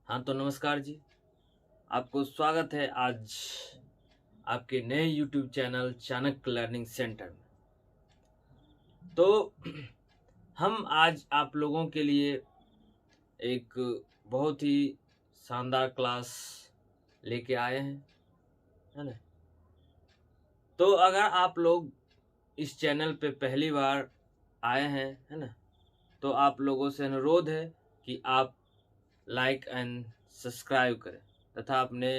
हाँ तो नमस्कार जी। आपको स्वागत है आज आपके नए YouTube channel Chanakya learning centre में। तो हम आज आप लोगों के लिए एक बहुत ही शानदार क्लास लेके आए हैं, है ना। तो अगर आप लोग इस चैनल पे पहली बार आए हैं, है ना, तो आप लोगों से अनुरोध है कि आप लाइक एंड सब्सक्राइब करें तथा अपने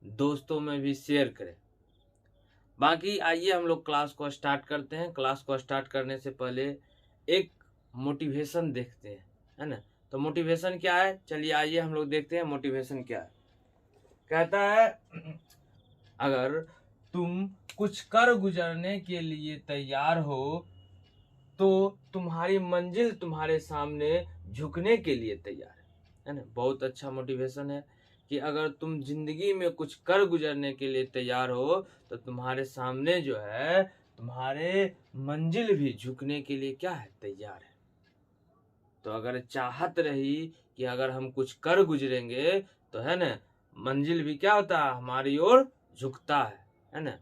दोस्तों में भी शेयर करें। बाकी आइए हम लोग क्लास को स्टार्ट करते हैं। क्लास को स्टार्ट करने से पहले एक मोटिवेशन देखते हैं, है ना। तो मोटिवेशन क्या है, चलिए आइए हम लोग देखते हैं मोटिवेशन क्या है। कहता है अगर तुम कुछ कर गुजरने के लिए तैयार हो तो तुम्हारी मंजिल तुम्हारे सामने झुकने के लिए तैयार है ना। बहुत अच्छा मोटिवेशन है कि अगर तुम जिंदगी में कुछ कर गुजरने के लिए तैयार हो तो तुम्हारे सामने जो है तुम्हारे मंजिल भी झुकने के लिए क्या है, तैयार है। तो अगर चाहत रही कि अगर हम कुछ कर गुजरेंगे तो है ना, मंजिल भी क्या होता है, हमारी ओर झुकता है ना।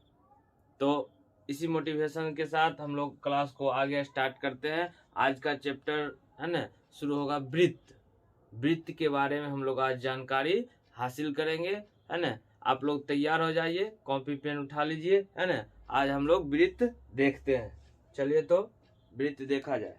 तो इसी मोटिवेशन के साथ हम लोग क्लास को आगे स्टार्ट करते हैं। आज का चैप्टर है ना शुरू होगा वृत्त। वृत्त के बारे में हम लोग आज जानकारी हासिल करेंगे, है ना। आप लोग तैयार हो जाइए, कॉपी पेन उठा लीजिए, है ना। आज हम लोग वृत्त देखते हैं। चलिए तो वृत्त देखा जाए।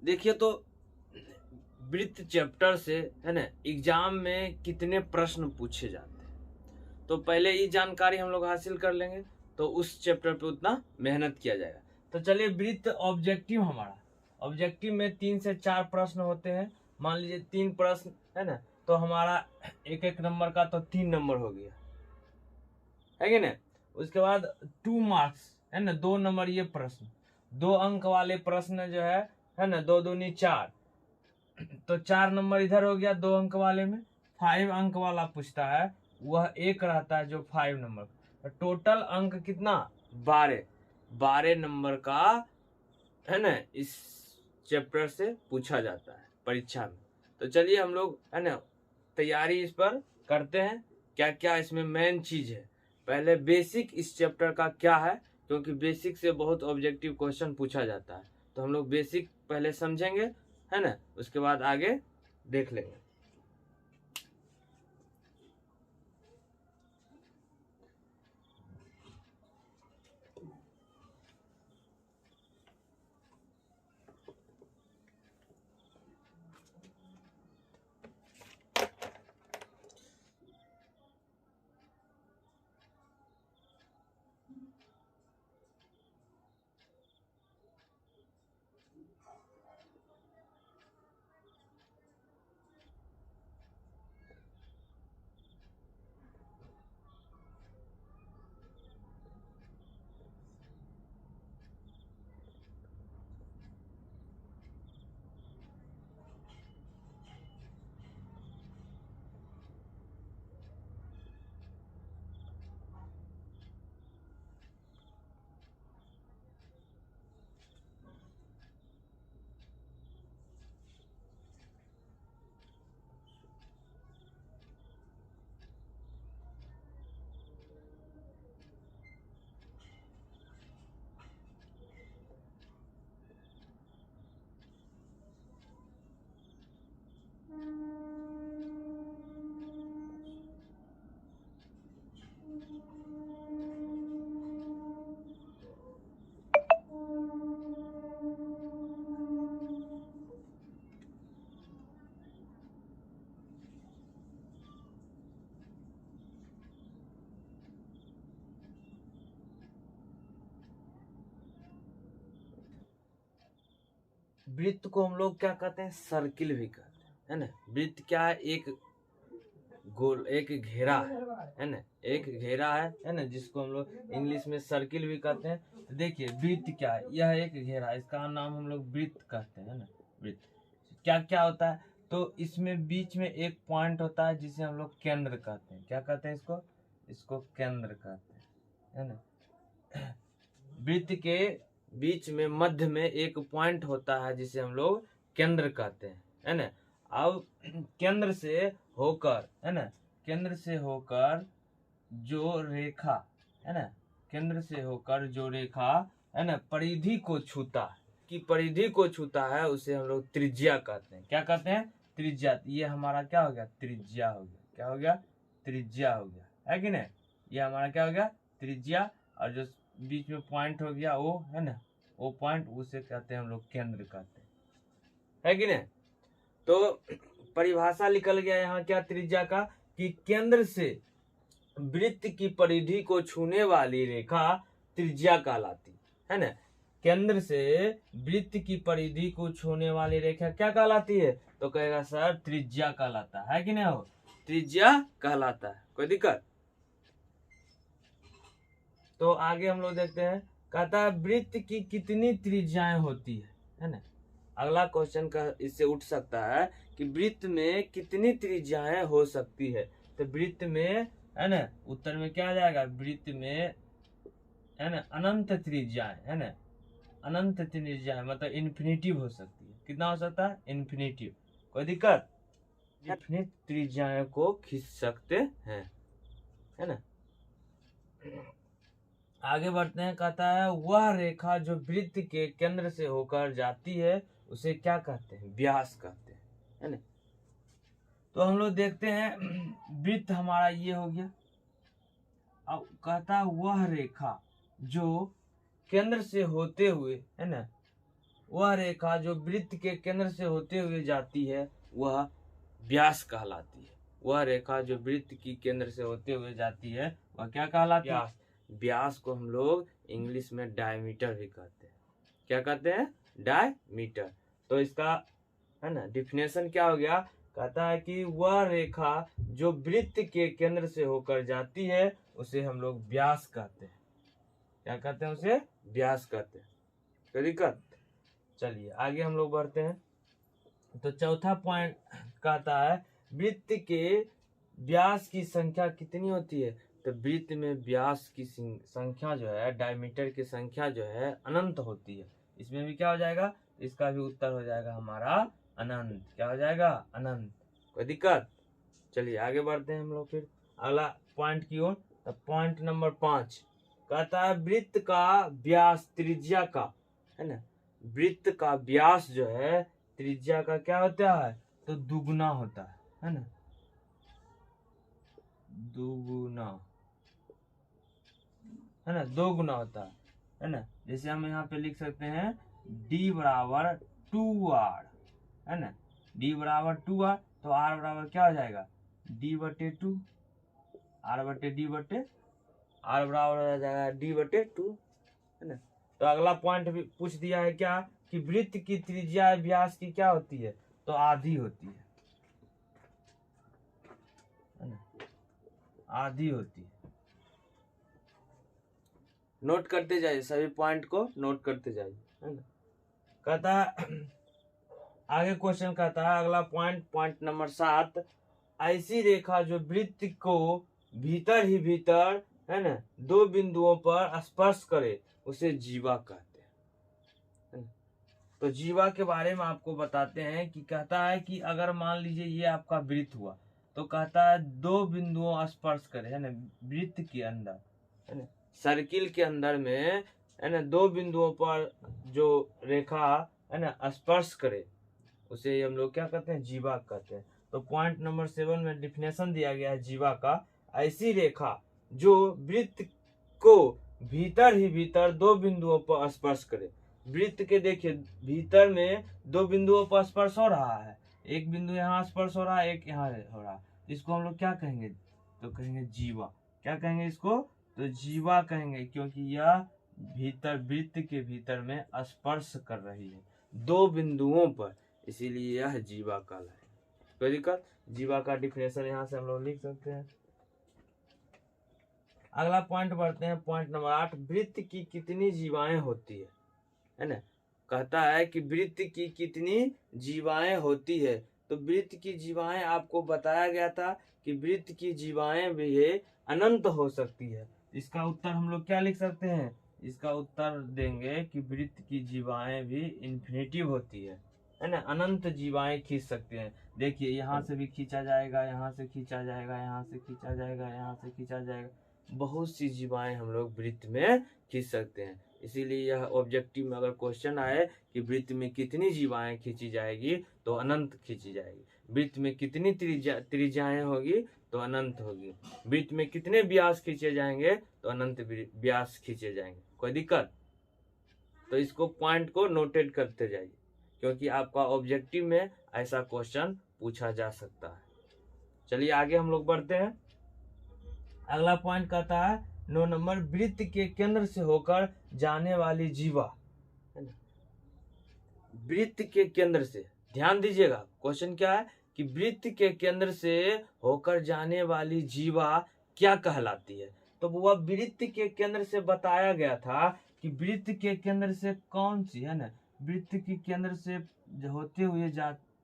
देखिए तो वृत्त चैप्टर से है ना एग्जाम में कितने प्रश्न पूछे जाते हैं, तो पहले ये जानकारी हम लोग हासिल कर लेंगे तो उस चैप्टर पे उतना मेहनत किया जाएगा। तो चलिए वृत्त ऑब्जेक्टिव, हमारा ऑब्जेक्टिव में 3 से 4 प्रश्न होते हैं। मान लीजिए 3 प्रश्न है ना, तो हमारा एक एक नंबर का तो 3 नंबर हो गया, है कि ना। उसके बाद 2 मार्क्स है ना, 2 नंबर ये प्रश्न, 2 अंक वाले प्रश्न जो है ना, 2 दूनी 4, तो 4 नंबर इधर हो गया 2 अंक वाले में। 5 अंक वाला पूछता है, वह एक रहता है जो 5 नंबर। तो टोटल अंक कितना, 12। 12 नंबर का है ना इस चैप्टर से पूछा जाता है परीक्षा में। तो चलिए हम लोग है ना तैयारी इस पर करते हैं। क्या क्या इसमें मेन चीज है, पहले बेसिक इस चैप्टर का क्या है, क्योंकि बेसिक से बहुत ऑब्जेक्टिव क्वेश्चन पूछा जाता है। तो हम लोग बेसिक पहले समझेंगे, है ना, उसके बाद आगे देख लेंगे। वृत्त को हम लोग क्या कहते हैं, सर्किल भी कहते हैं, है ना। वृत्त क्या है, एक गोल एक घेरा है ना, एक घेरा है ना, जिसको हम लोग इंग्लिश में सर्किल भी कहते हैं। तो देखिए वृत्त क्या है, यह एक घेरा, इसका नाम हम लोग वृत्त कहते हैं ना। वृत्त क्या क्या होता है, तो इसमें बीच में एक पॉइंट होता है जिसे हम लोग केंद्र कहते हैं। क्या कहते हैं इसको, इसको केंद्र कहते हैं, है ना। वृत्त के बीच में मध्य में एक पॉइंट होता है जिसे हम लोग केंद्र कहते हैं, है ना। अब केंद्र से होकर, है ना, केंद्र से होकर जो रेखा, है ना, केंद्र से होकर जो रेखा, है ना, परिधि को छूता है, कि परिधि को छूता है, उसे हम लोग त्रिज्या कहते हैं। क्या कहते हैं, त्रिज्या। ये हमारा क्या हो गया, त्रिज्या हो गया। क्या हो गया, त्रिज्या हो गया, है कि नहीं। ये हमारा क्या हो गया, त्रिज्या। और जो बीच में पॉइंट हो गया वो, है ना, वो पॉइंट, उसे कहते हैं हम लोग केंद्र कहते हैं, है कि नहीं। तो परिभाषा निकल गया यहाँ क्या त्रिज्या का, कि केंद्र से वृत्त की परिधि को छूने वाली रेखा त्रिज्या कहलाती है ना। केंद्र से वृत्त की परिधि को छूने वाली रेखा क्या कहलाती है, तो कहेगा सर त्रिज्या कहलाता है कि नहीं हो, त्रिज्या कहलाता है। कोई दिक्कत। तो आगे हम लोग देखते हैं, कहता है वृत्त की कितनी त्रिज्याएं होती है ना। अगला क्वेश्चन का इससे उठ सकता है कि वृत्त में कितनी त्रिज्याएं हो सकती है। तो वृत्त में, है ना, उत्तर में क्या आ जाएगा, वृत्त में, है ना, अनंत त्रिज्याएं, है ना, अनंत त्रिज्याएं, मतलब इन्फिनिटिव हो सकती है। कितना हो सकता है, इन्फिनिटिव। कोई दिक्कत, इन्फिनिट त्रिज्याएं को खींच सकते हैं, है ना। आगे बढ़ते हैं, कहता है वह रेखा जो वृत्त के केंद्र से होकर जाती है उसे क्या कहते हैं, व्यास कहते हैं, है ना। तो हम लोग देखते हैं वृत्त हमारा ये हो गया। अब कहता है वह रेखा जो केंद्र से होते हुए, है ना, वह रेखा जो वृत्त के केंद्र से होते हुए जाती है वह व्यास कहलाती है। वह रेखा जो वृत्त की केंद्र से होते हुए जाती है वह क्या कहलाती है, व्यास। व्यास को हम लोग इंग्लिश में डायमीटर भी कहते हैं। क्या कहते हैं, डायमीटर। तो इसका, है ना, डिफिनेशन क्या हो गया, कहता है कि वह रेखा जो वृत्त के केंद्र से होकर जाती है उसे हम लोग व्यास कहते हैं। क्या कहते हैं, उसे व्यास कहते हैं। कोई दिक्कत। चलिए आगे हम लोग बढ़ते हैं। तो चौथा पॉइंट कहता है वृत्त के व्यास की संख्या कितनी होती है। तो वृत्त में व्यास की संख्या जो है, डायमीटर की संख्या जो है अनंत होती है। इसमें भी क्या हो जाएगा, इसका भी उत्तर हो जाएगा हमारा अनंत। क्या हो जाएगा, अनंत। कोई दिक्कत। चलिए आगे बढ़ते हैं हम लोग फिर अगला पॉइंट की ओर। तो पॉइंट नंबर 5 कहता है वृत्त का व्यास त्रिज्या का, है ना, वृत्त का व्यास जो है त्रिज्या का क्या होता है, तो दुगुना होता है ना, दुगुना, है ना, दो गुना होता है ना। जैसे हम यहाँ पे लिख सकते हैं d बराबर 2r, है ना, d बराबर 2r, तो r बराबर क्या हो जाएगा, d/2, r/d/, r बराबर हो जाएगा d/2, है ना। तो अगला पॉइंट भी पूछ दिया है क्या, कि वृत्त की त्रिज्या व्यास की क्या होती है, तो आधी होती है ना, आधी होती है। नोट करते जाइए, सभी पॉइंट को नोट करते जाइए, है ना। कहता आगे क्वेश्चन कहता है अगला पॉइंट, पॉइंट नंबर 7, ऐसी रेखा जो वृत्त को भीतर ही भीतर, है ना, दो बिंदुओं पर स्पर्श करे उसे जीवा कहते हैं। तो जीवा के बारे में आपको बताते हैं कि कहता है कि अगर मान लीजिए ये आपका वृत्त हुआ, तो कहता है दो बिंदुओं स्पर्श करे, है ना, वृत्त के अंदर, है ना, सर्किल के अंदर में, है ना, दो बिंदुओं पर जो रेखा, है ना, स्पर्श करे उसे हम लोग क्या कहते हैं, जीवा कहते हैं। तो पॉइंट नंबर 7 में डिफिनेशन दिया गया है जीवा का, ऐसी रेखा जो वृत्त को भीतर ही भीतर दो बिंदुओं पर स्पर्श करे। वृत्त के देखिए भीतर में दो बिंदुओं पर स्पर्श हो रहा है, एक बिंदु यहाँ स्पर्श हो रहा है, एक यहाँ हो रहा है, इसको हम लोग क्या कहेंगे, तो कहेंगे जीवा। क्या कहेंगे इसको, तो जीवा कहेंगे, क्योंकि यह भीतर, वृत्त के भीतर में स्पर्श कर रही है दो बिंदुओं पर, इसीलिए यह जीवा कहलाए। कोई दिक्कत। जीवा का डिफिनेशन यहाँ से हम लोग लिख सकते हैं। अगला पॉइंट बढ़ते हैं, पॉइंट नंबर 8, वृत्त की कितनी जीवाएं होती है ना। कहता है कि वृत्त की कितनी जीवाएं होती है। तो वृत्त की जीवाएं आपको बताया गया था कि वृत्त की जीवाएं भी अनंत हो सकती है। इसका उत्तर हम लोग क्या लिख सकते हैं, इसका उत्तर देंगे कि वृत्त की जीवाएं भी इन्फिनिटिव होती है ना, अनंत जीवाएं खींच सकते हैं। देखिए यहाँ से भी खींचा जाएगा, यहाँ से खींचा जाएगा, यहाँ से खींचा जाएगा, यहाँ से खींचा जाएगा, बहुत सी जीवाएं हम लोग वृत्त में खींच सकते हैं। इसीलिए यह ऑब्जेक्टिव में अगर क्वेश्चन आए कि वृत्त में कितनी जीवाएं खींची जाएगी तो अनंत खींची जाएगी, वृत्त में कितनी त्रिज्याएं होगी तो अनंत होगी, वृत्त में कितने व्यास खींचे जाएंगे तो अनंत व्यास खींचे जाएंगे। कोई दिक्कत। तो इसको पॉइंट को नोटेड करते जाइए, क्योंकि आपका ऑब्जेक्टिव में ऐसा क्वेश्चन पूछा जा सकता है। चलिए आगे हम लोग बढ़ते हैं। अगला पॉइंट कहता है 9 नंबर, वृत्त के केंद्र से होकर जाने वाली जीवा, है ना। वृत्त के केंद्र से, ध्यान दीजिएगा क्वेश्चन क्या है कि वृत्त के केंद्र से होकर जाने वाली जीवा क्या कहलाती है। तो वह वृत्त के केंद्र से बताया गया था कि वृत्त के केंद्र से कौन सी, है ना, वृत्त के केंद्र से होते हुए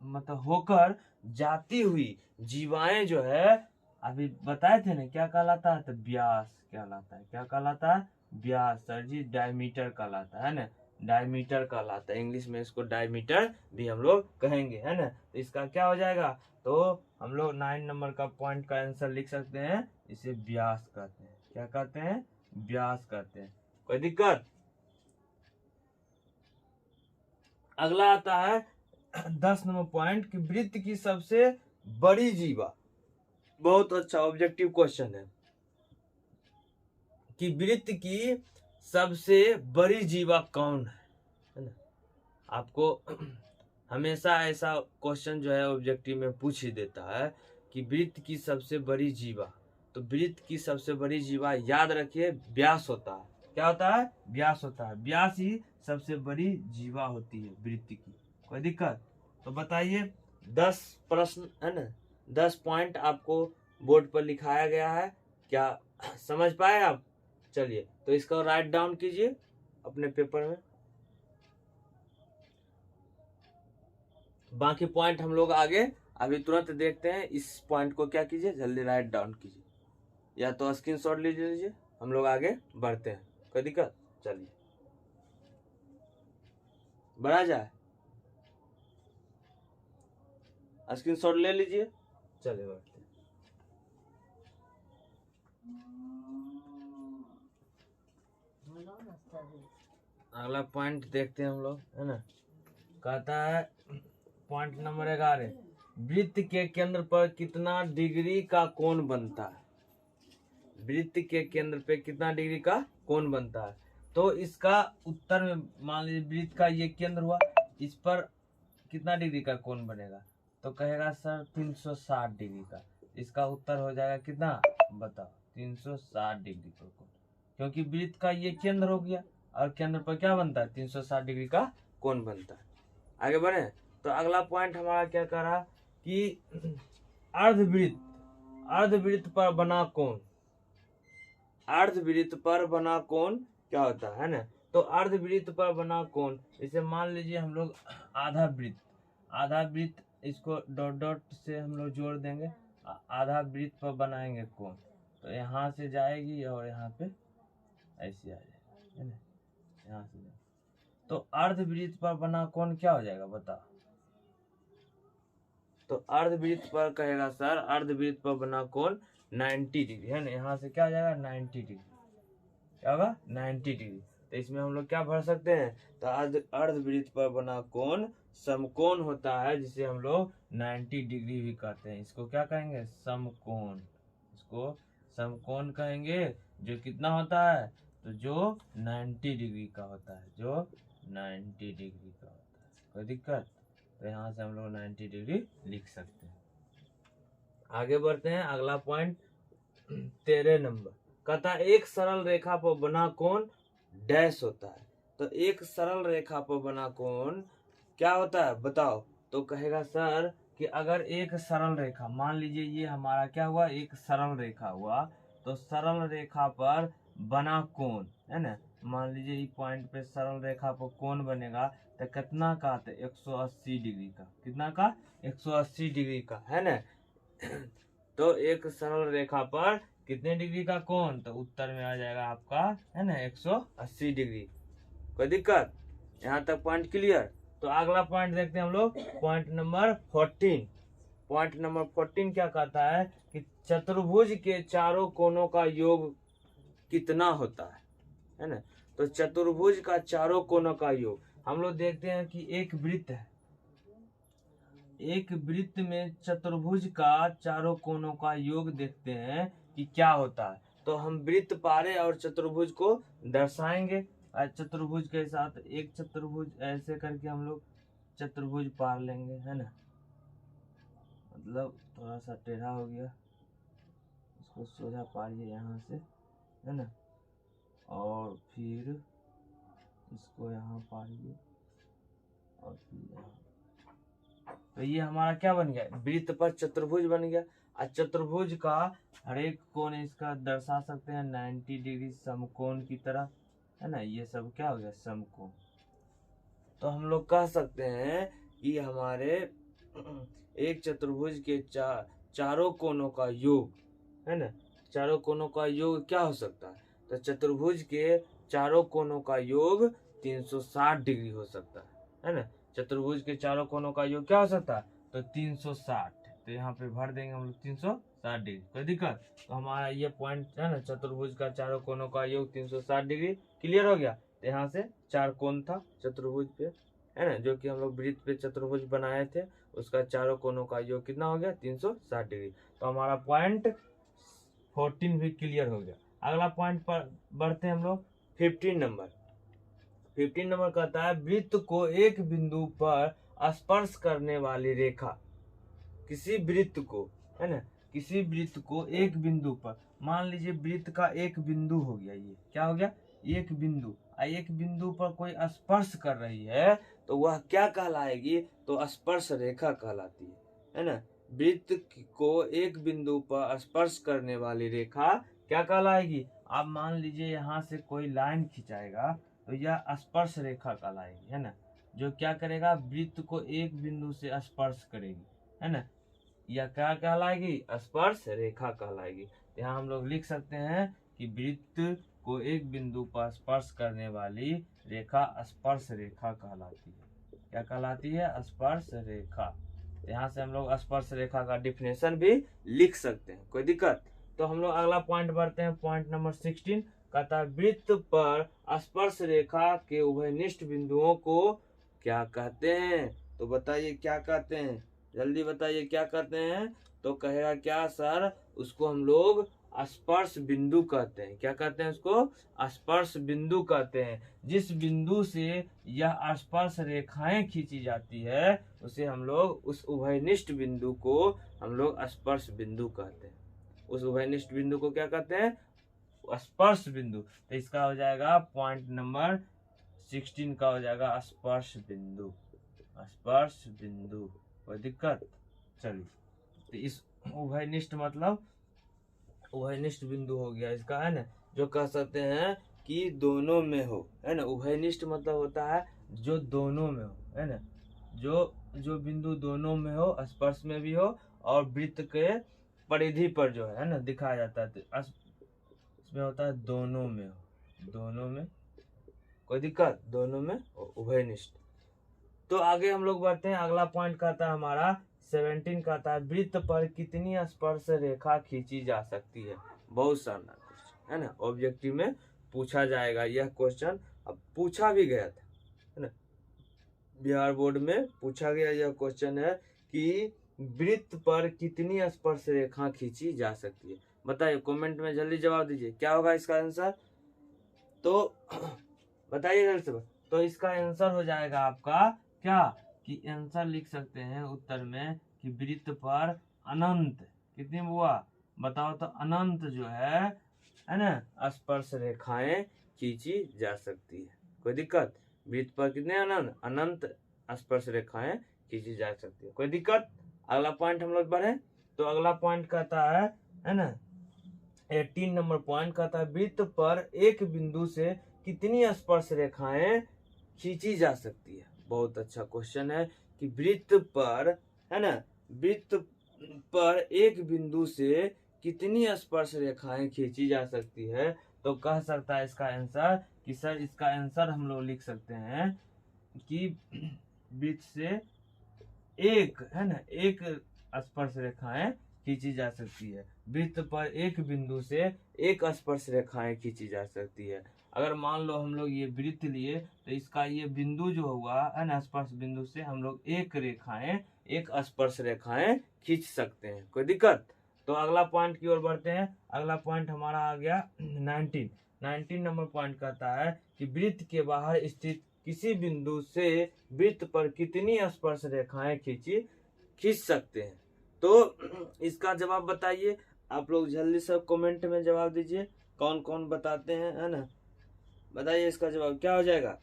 मतलब होकर जाती हुई जीवाएं जो है, अभी बताए थे ना क्या कहलाता है, तो व्यास कहलाता है। क्या कहलाता है, व्यास सर जी, डायमीटर कहलाता है ना, डायमीटर कहलाता है। इंग्लिश में इसको डायमीटर भी हम लोग कहेंगे, है ना। तो इसका क्या हो जाएगा, तो हम लोग 9 नंबर का पॉइंट का आंसर लिख सकते हैं, इसे व्यास कहते हैं। क्या कहते हैं, व्यास कहते हैं। कोई दिक्कत। अगला आता है 10 नंबर पॉइंट कि वृत्त की सबसे बड़ी जीवा, बहुत अच्छा ऑब्जेक्टिव क्वेश्चन है कि वृत्त की सबसे बड़ी जीवा कौन है ना। आपको हमेशा ऐसा क्वेश्चन जो है ऑब्जेक्टिव में पूछ ही देता है कि वृत्त की सबसे बड़ी जीवा। तो वृत्त की सबसे बड़ी जीवा याद रखिए व्यास होता है। क्या होता है, व्यास होता है। व्यास ही सबसे बड़ी जीवा होती है वृत्त की। कोई दिक्कत। तो बताइए 10 प्रश्न है ना, 10 पॉइंट आपको बोर्ड पर लिखाया गया है, क्या समझ पाए आप। चलिए तो इसको राइट डाउन कीजिए अपने पेपर में। बाकी पॉइंट हम लोग आगे अभी तुरंत देखते हैं। इस पॉइंट को क्या कीजिए, जल्दी राइट डाउन कीजिए, या तो स्क्रीनशॉट ले लीजिए। हम लोग आगे बढ़ते हैं, कोई दिक्कत। चलिए बढ़ा जाए, स्क्रीनशॉट ले लीजिए। चलिए बढ़ते हैं। अगला पॉइंट देखते हैं हम लोग, है ना। कहता है पॉइंट नंबर 11, वृत्त के केंद्र पर कितना डिग्री का कोण बनता है। वृत्त के केंद्र पे कितना डिग्री का कोण बनता है। तो इसका उत्तर में मान लीजिए वृत्त का ये केंद्र हुआ, इस पर कितना डिग्री का कोण बनेगा, तो कहेगा सर 360 डिग्री का। इसका उत्तर हो जाएगा कितना, बताओ, 360 डिग्री का कोण, क्योंकि वृत्त का ये केंद्र हो गया और केंद्र पर क्या बनता है, 360 डिग्री का कोण बनता है। आगे बढ़े तो अगला पॉइंट हमारा क्या कह रहा कि अर्धवृत्त पर बना कोण, अर्धवृत्त पर बना कोण क्या होता है ना। तो अर्धवृत्त पर बना कोण, इसे मान लीजिए हम लोग आधा वृत्त, इसको डॉट डॉट से हम लोग जोड़ देंगे, आधा वृत्त पर बनाएंगे कोण, तो यहाँ से जाएगी और यहाँ पे ऐसे आ जाएगी, है ना, यहाँ से जाएगी। तो अर्धवृत्त पर बना कोण क्या हो जाएगा बताओ। तो अर्धवृत्त पर कहेगा सर, अर्धवृत्त पर बना कोण 90 डिग्री, है ना। यहाँ से क्या हो जाएगा 90 डिग्री, क्या होगा 90 डिग्री। तो इसमें हम लोग क्या भर सकते हैं, तो अर्धवृत्त पर बना कोण समकोण होता है, जिसे हम लोग 90 डिग्री भी कहते हैं। इसको क्या कहेंगे, समकोण। इसको समकोण कहेंगे, जो कितना होता है, तो जो 90 डिग्री का होता है, जो 90 डिग्री का होता है। कोई दिक्कत। तो यहाँ से हम लोग 90 डिग्री लिख सकते हैं। आगे बढ़ते हैं। अगला पॉइंट 13 नंबर कहता है एक सरल रेखा पर बना कोण डैश होता है। तो एक सरल रेखा पर बना कोण क्या होता है बताओ। तो कहेगा सर कि अगर एक सरल रेखा, मान लीजिए ये हमारा क्या हुआ, एक सरल रेखा हुआ, तो सरल रेखा पर बना कोण है ना, मान लीजिए ये पॉइंट पे सरल रेखा पर कोण बनेगा तो कितना का, तो 180 डिग्री का, कितना का, 180 डिग्री का है ना। तो एक सरल रेखा पर कितने डिग्री का कोण, तो उत्तर में आ जाएगा आपका है ना 180 डिग्री। कोई दिक्कत, यहाँ तक पॉइंट क्लियर। तो अगला पॉइंट देखते हैं हम लोग, पॉइंट नंबर 14। पॉइंट नंबर 14 क्या कहता है कि चतुर्भुज के चारों कोनों का योग कितना होता है ना। तो चतुर्भुज का चारों कोनों का योग, हम लोग देखते हैं कि एक वृत्त है, एक वृत्त में चतुर्भुज का चारों कोनों का योग देखते हैं कि क्या होता है। तो हम वृत्त पारे और चतुर्भुज को दर्शाएंगे। चतुर्भुज के साथ एक चतुर्भुज ऐसे करके हम लोग चतुर्भुज पार लेंगे है ना, मतलब थोड़ा सा टेढ़ा हो गया, इसको सोजा पारिए यहाँ से है ना, और फिर इसको यहाँ पारिए और फिर यहाँ। तो ये हमारा क्या बन गया, वृत्त पर चतुर्भुज बन गया। और चतुर्भुज का हर एक कोण इसका दर्शा सकते हैं 90 डिग्री समकोण की तरह है ना, ये सब क्या हो गया, समकोण। तो हम लोग कह सकते हैं कि हमारे एक चतुर्भुज के चारों कोनों का योग है ना, चारों कोनों का योग क्या हो सकता है, तो चतुर्भुज के चारों कोनों का योग 360 डिग्री हो सकता है ना। चतुर्भुज के चारों कोनों का योग क्या हो सकता है, तो 360। तो यहाँ पे भर देंगे हम लोग 360 डिग्री, कोई दिक्कत। तो हमारा ये पॉइंट है ना, चतुर्भुज का चारों कोनों का योग 360 डिग्री क्लियर हो गया। तो यहाँ से चार कोण था चतुर्भुज पे है ना, जो कि हम लोग वृत्त पे चतुर्भुज बनाए थे, उसका चारों कोनों का योग कितना हो गया, 360 डिग्री। तो हमारा पॉइंट 14 भी क्लियर हो गया। अगला पॉइंट पर बढ़ते हैं हम लोग, 15 नंबर। 15 नंबर कहता है वृत्त को एक बिंदु पर स्पर्श करने वाली रेखा, किसी वृत्त को है ना, किसी वृत्त को एक बिंदु पर, मान लीजिए वृत्त का एक बिंदु हो गया, ये क्या हो गया, एक बिंदु, एक बिंदु पर कोई स्पर्श कर रही है तो वह क्या कहलाएगी, तो स्पर्श रेखा कहलाती है ना। वृत्त को एक बिंदु पर स्पर्श करने वाली रेखा क्या कहलाएगी। आप मान लीजिए यहाँ से कोई लाइन खिंचाएगा तो यह स्पर्श रेखा कहलाएगी है ना, जो क्या करेगा, वृत्त को एक बिंदु से स्पर्श करेगी है ना, यह क्या कहलाएगी, स्पर्श रेखा कहलाएगी। यहाँ हम लोग लिख सकते हैं कि वृत्त को एक बिंदु पर स्पर्श करने वाली रेखा स्पर्श रेखा कहलाती है। क्या कहलाती है, स्पर्श रेखा। यहाँ से हम लोग स्पर्श रेखा का डिफिनेशन भी लिख सकते हैं, कोई दिक्कत। तो हम लोग अगला पॉइंट बढ़ते हैं, पॉइंट नंबर 16 कहता है वृत्त पर स्पर्श रेखा के उभयनिष्ठ बिंदुओं को क्या कहते हैं। तो बताइए क्या कहते हैं, जल्दी बताइए क्या कहते हैं। तो कहेगा क्या सर, उसको हम लोग स्पर्श बिंदु कहते हैं। क्या कहते हैं उसको, स्पर्श बिंदु कहते हैं। जिस बिंदु से यह स्पर्श रेखाएं खींची जाती है उसे हम लोग, उस उभयनिष्ठ बिंदु को हम लोग स्पर्श बिंदु कहते हैं। उस उभयनिष्ठ बिंदु को क्या कहते हैं, स्पर्श बिंदु। तो इसका हो जाएगा पॉइंट नंबर 16 का हो जाएगा स्पर्श बिंदु, स्पर्श बिंदु। कोई दिक्कत, चलिए। तो इस उभयनिष्ठ मतलब उभयनिष्ठ बिंदु हो गया इसका है ना, जो कह सकते हैं कि दोनों में हो है ना। उभयनिष्ठ मतलब होता है जो दोनों में हो है ना, जो बिंदु दोनों में हो, स्पर्श में भी हो और वृत्त के परिधि पर जो है ना दिखाया जाता है। तो इसमें होता है दोनों में हो, दोनों में, कोई दिक्कत, दोनों में उभयनिष्ठ। तो आगे हम लोग बढ़ते हैं, अगला पॉइंट कहता है हमारा 17 कहता है वृत्त पर कितनी स्पर्श रेखा खींची जा सकती है। बहुत शानदार क्वेश्चन है ना, ऑब्जेक्टिव में पूछा जाएगा यह क्वेश्चन, अब पूछा भी गया था है ना, बिहार बोर्ड में पूछा गया यह क्वेश्चन है कि वृत्त पर कितनी स्पर्श रेखा खींची जा सकती है। बताइए कमेंट में जल्दी जवाब दीजिए, क्या होगा इसका आंसर। तो बताइए जल्दी से। तो इसका आंसर हो जाएगा आपका क्या, कि आंसर लिख सकते हैं उत्तर में कि वृत्त पर अनंत, कितनी हुआ बताओ, तो अनंत जो है ना स्पर्श रेखाएं खींची जा सकती है। कोई दिक्कत, वृत्त पर कितने अनंत स्पर्श रेखाएं खींची जा सकती है, कोई दिक्कत। अगला पॉइंट हम लोग बढ़े तो अगला पॉइंट कहता है ना 18 नंबर पॉइंट कहता है वृत्त पर एक बिंदु से कितनी स्पर्श रेखाएं खींची जा सकती है। बहुत अच्छा क्वेश्चन है कि वृत्त पर है ना वृत्त पर एक बिंदु से कितनी स्पर्श रेखाएं खींची जा सकती है। तो कह सकता है इसका आंसर कि सर इसका आंसर हम लोग लिख सकते हैं कि वृत्त से एक है ना एक स्पर्श रेखाएं खींची जा सकती है। वृत्त पर एक बिंदु से एक स्पर्श रेखाएं खींची जा सकती है। अगर मान लो हम लोग ये वृत्त लिए तो इसका ये बिंदु जो हुआ है ना स्पर्श बिंदु से हम लोग एक स्पर्श रेखाएं खींच सकते हैं। कोई दिक्कत? तो अगला पॉइंट की ओर बढ़ते हैं। अगला पॉइंट हमारा आ गया 19 नंबर पॉइंट कहता है कि वृत्त के बाहर स्थित किसी बिंदु से वृत्त पर कितनी स्पर्श रेखाएं खींच सकते हैं। तो इसका जवाब बताइए आप लोग जल्दी से कमेंट में जवाब दीजिए कौन कौन बताते हैं है ना। बताइए इसका जवाब क्या हो जाएगा।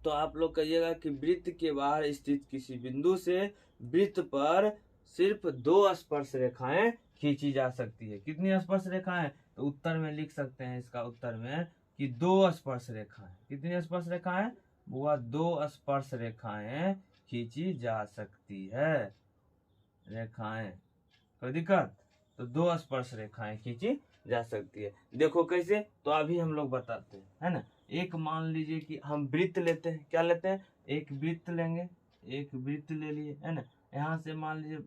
तो आप लोग कहिएगा कि वृत्त के बाहर स्थित किसी बिंदु से वृत्त पर सिर्फ 2 स्पर्श रेखाएं खींची जा सकती है। कितनी स्पर्श रेखाएं? तो उत्तर में लिख सकते हैं इसका उत्तर में कि 2 स्पर्श रेखाएं। कितनी स्पर्श रेखाएं? वह 2 स्पर्श रेखाएं खींची जा सकती है। रेखाएं कोई दिक्कत? तो 2 स्पर्श रेखाएं खींची जा सकती है। देखो कैसे, तो अभी हम लोग बताते हैं है ना। एक मान लीजिए कि हम वृत्त लेते हैं। क्या लेते हैं? एक वृत्त लेंगे। एक वृत्त ले लिए है ना। यहाँ से मान लीजिए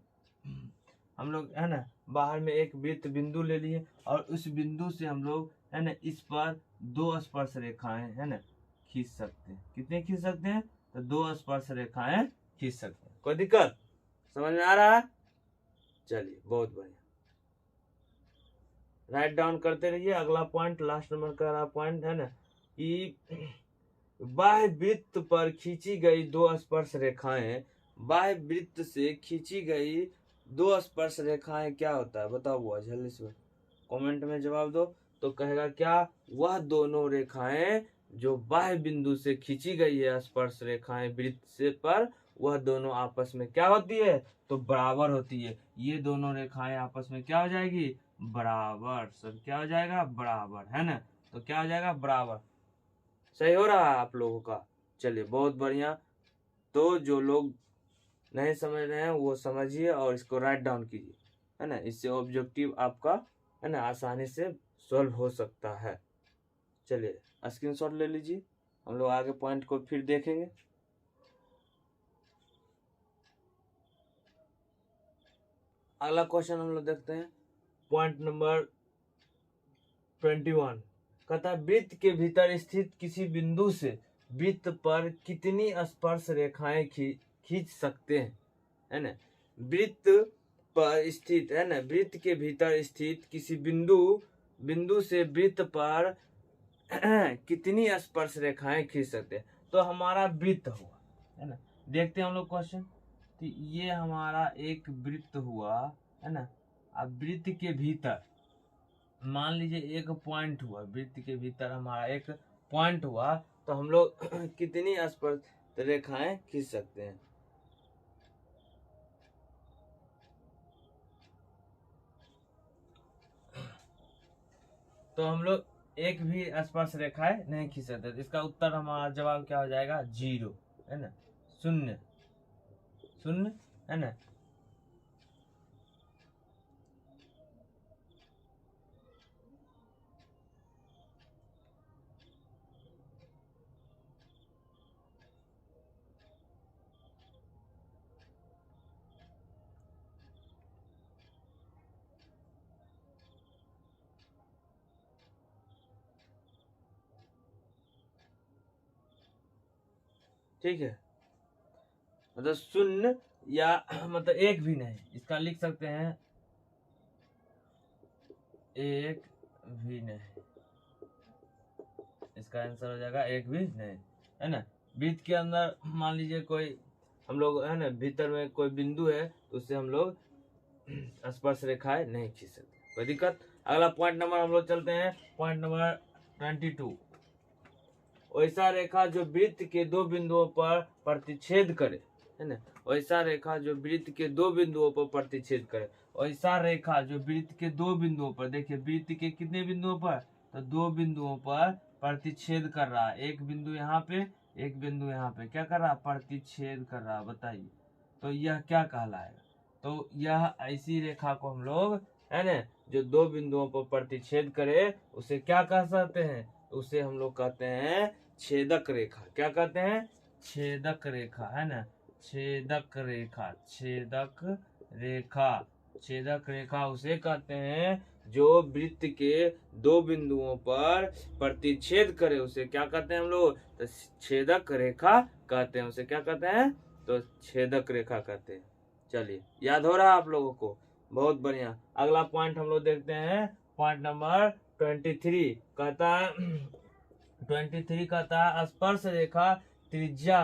हम लोग है ना बाहर में एक वृत्त बिंदु ले लिए और उस बिंदु से हम लोग है ना इस पर 2 स्पर्श रेखाएं है ना खींच सकते हैं। कितने खींच सकते हैं? तो 2 स्पर्श रेखाएं खींच सकते हैं। कोई दिक्कत? समझ में आ रहा है? चलिए बहुत बढ़िया, राइट डाउन करते रहिए। अगला पॉइंट लास्ट नंबर का रहा पॉइंट है ना कि बाह्य वृत्त पर खींची गई 2 स्पर्श रेखाएं। बाह्य वृत्त से खींची गई 2 स्पर्श रेखाएं क्या होता है बताओ। हुआ जल्दी से कमेंट में जवाब दो। तो कहेगा क्या? वह दोनों रेखाएं जो बाह्य बिंदु से खींची गई है स्पर्श रेखाएं वृत्त से पर वह दोनों आपस में क्या होती है? तो बराबर होती है। ये दोनों रेखाएं आपस में क्या हो जाएगी? बराबर। सब क्या हो जाएगा? बराबर है ना। तो क्या हो जाएगा? बराबर। सही हो रहा है आप लोगों का? चलिए बहुत बढ़िया। तो जो लोग नहीं समझ रहे हैं वो समझिए और इसको राइट डाउन कीजिए है ना। इससे ऑब्जेक्टिव आपका है ना आसानी से सॉल्व हो सकता है। चलिए स्क्रीनशॉट ले लीजिए। हम लोग आगे पॉइंट को फिर देखेंगे। अगला क्वेश्चन हम लोग देखते हैं पॉइंट नंबर 21 कहता है वृत्त के भीतर स्थित किसी बिंदु से वृत्त पर कितनी स्पर्श रेखाएं खींच सकते हैं है ना। वृत्त पर स्थित है ना वृत्त के भीतर स्थित किसी बिंदु से वृत्त पर कितनी स्पर्श रेखाएं खींच सकते हैं। तो हमारा वृत्त हुआ है ना। देखते हैं हम लोग क्वेश्चन। तो ये हमारा एक वृत्त हुआ है ना। अब वृत्त के भीतर मान लीजिए एक पॉइंट हुआ। वृत्त के भीतर हमारा एक पॉइंट हुआ तो हम लोग कितनी स्पर्श रेखाएं खींच सकते हैं। तो हम लोग एक भी स्पर्श रेखाएं नहीं खींच सकते। तो इसका उत्तर हमारा जवाब क्या हो जाएगा? 0 है ना। शून्य शून्य है ना। ठीक है, मतलब शून्य या मतलब एक भी नहीं। इसका लिख सकते हैं एक भी नहीं। इसका आंसर हो जाएगा एक भी नहीं है ना। वृत्त के अंदर मान लीजिए कोई हम लोग है ना भीतर में कोई बिंदु है तो उससे हम लोग स्पर्श रेखाएं नहीं खींच सकते। कोई दिक्कत? अगला पॉइंट नंबर हम लोग चलते हैं पॉइंट नंबर 22। वैसा रेखा जो वृत्त के 2 बिंदुओं पर प्रतिच्छेद करे है ना। वैसा रेखा जो वृत्त के दो बिंदुओं पर प्रतिच्छेद करे। वैसा रेखा जो वृत्त के दो बिंदुओं पर, देखिए वृत्त के कितने बिंदुओं पर, तो दो बिंदुओं पर प्रतिच्छेद कर रहा है। एक बिंदु यहाँ पे, एक बिंदु यहाँ पे, क्या कर रहा है, प्रतिच्छेद कर रहा है। बताइए तो यह क्या कहलाएगा। तो यह ऐसी रेखा को हम लोग, है ना, जो दो बिंदुओं पर प्रतिच्छेद करे उसे क्या कह सकते हैं, उसे हम लोग कहते हैं छेदक रेखा। क्या कहते हैं, छेदक रेखा, है ना, छेदक रेखा, छेदक रेखा, छेदक रेखा उसे कहते हैं जो वृत्त के दो बिंदुओं पर प्रतिच्छेद करे, उसे क्या कहते हैं हम लोग, तो छेदक रेखा कहते हैं। उसे क्या कहते हैं, तो छेदक रेखा कहते हैं। चलिए, याद हो रहा है आप लोगों को, बहुत बढ़िया। अगला पॉइंट हम लोग देखते हैं, पॉइंट नंबर 23 कहता है 23 कहता है स्पर्श रेखा त्रिज्या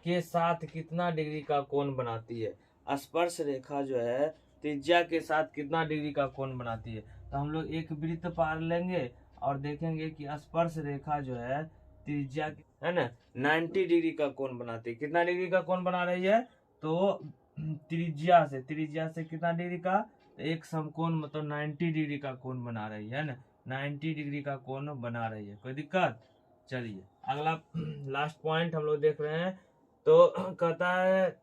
के साथ कितना डिग्री का कोण बनाती है। स्पर्श रेखा जो है त्रिज्या के साथ कितना डिग्री का कोण बनाती है। तो हम लोग एक वृत्त पार लेंगे और देखेंगे कि स्पर्श रेखा जो है त्रिज्या, है ना, 90 डिग्री का कोण बनाती है। कितना डिग्री का कोण बना रही है, तो त्रिज्या से कितना डिग्री का, तो एक समकोण मतलब 90 डिग्री का कोण बना रही है ना, 90 डिग्री का कोण बना रही है। कोई दिक्कत। चलिए अगला लास्ट पॉइंट हम लोग देख रहे हैं। तो कहता है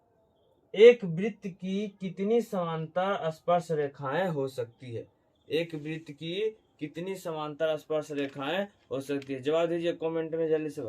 एक वृत्त की कितनी समांतर स्पर्श रेखाएं हो सकती है। एक वृत्त की कितनी समांतर स्पर्श रेखाएं हो सकती है, जवाब दीजिए कमेंट में जल्दी से।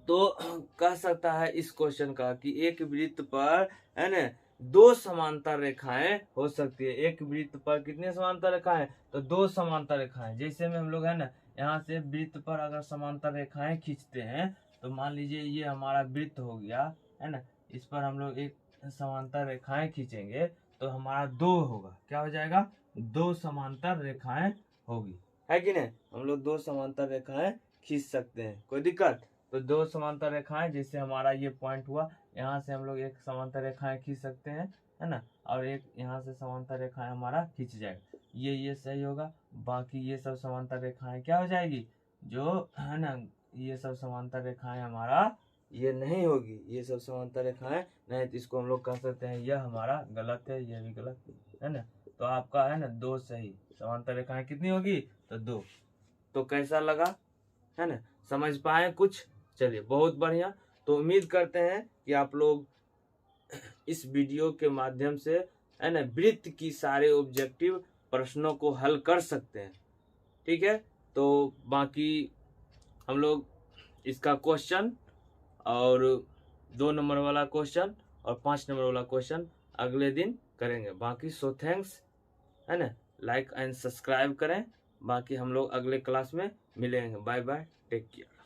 तो कह सकता है इस क्वेश्चन का कि एक वृत्त पर, है ना, दो समांतर रेखाएं हो सकती है। एक वृत्त पर कितने समांतर रेखाएं, तो दो समांतर रेखाएं। जैसे में हम लोग, है ना, यहाँ से वृत्त पर अगर समांतर रेखाएं खींचते हैं, तो मान लीजिए ये हमारा वृत्त हो गया, है ना, इस पर हम लोग एक समांतर रेखाएं खींचेंगे तो हमारा दो होगा, क्या हो जाएगा, दो समांतर रेखाएं होगी, है कि नहीं। हम लोग दो समांतर रेखाएं खींच सकते हैं, कोई दिक्कत। तो दो समांतर रेखाएं, जैसे हमारा ये पॉइंट हुआ, यहाँ से हम लोग एक समांतर रेखाएं खींच सकते हैं, है ना, और एक यहाँ से समांतर रेखाएं हमारा खींच जाएगा। ये सही होगा। बाकी ये सब समांतर रेखाएं क्या हो जाएगी, जो, है ना, ये सब समांतर रेखाएं हमारा ये नहीं होगी, ये सब समांतर रेखाएं नहीं, तो इसको हम लोग कह सकते हैं यह हमारा गलत है, यह भी गलत है ना। तो आपका, है ना, दो सही। समांतर रेखाएं कितनी होगी, तो दो। तो कैसा लगा, है ना, समझ पाए कुछ। चलिए बहुत बढ़िया। तो उम्मीद करते हैं कि आप लोग इस वीडियो के माध्यम से, है ना, वृत्त की सारे ऑब्जेक्टिव प्रश्नों को हल कर सकते हैं। ठीक है, तो बाकी हम लोग इसका क्वेश्चन और 2 नंबर वाला क्वेश्चन और 5 नंबर वाला क्वेश्चन अगले दिन करेंगे। बाकी सो थैंक्स, है ना, लाइक एंड सब्सक्राइब करें। बाकी हम लोग अगले क्लास में मिलेंगे। Bye bye, take care.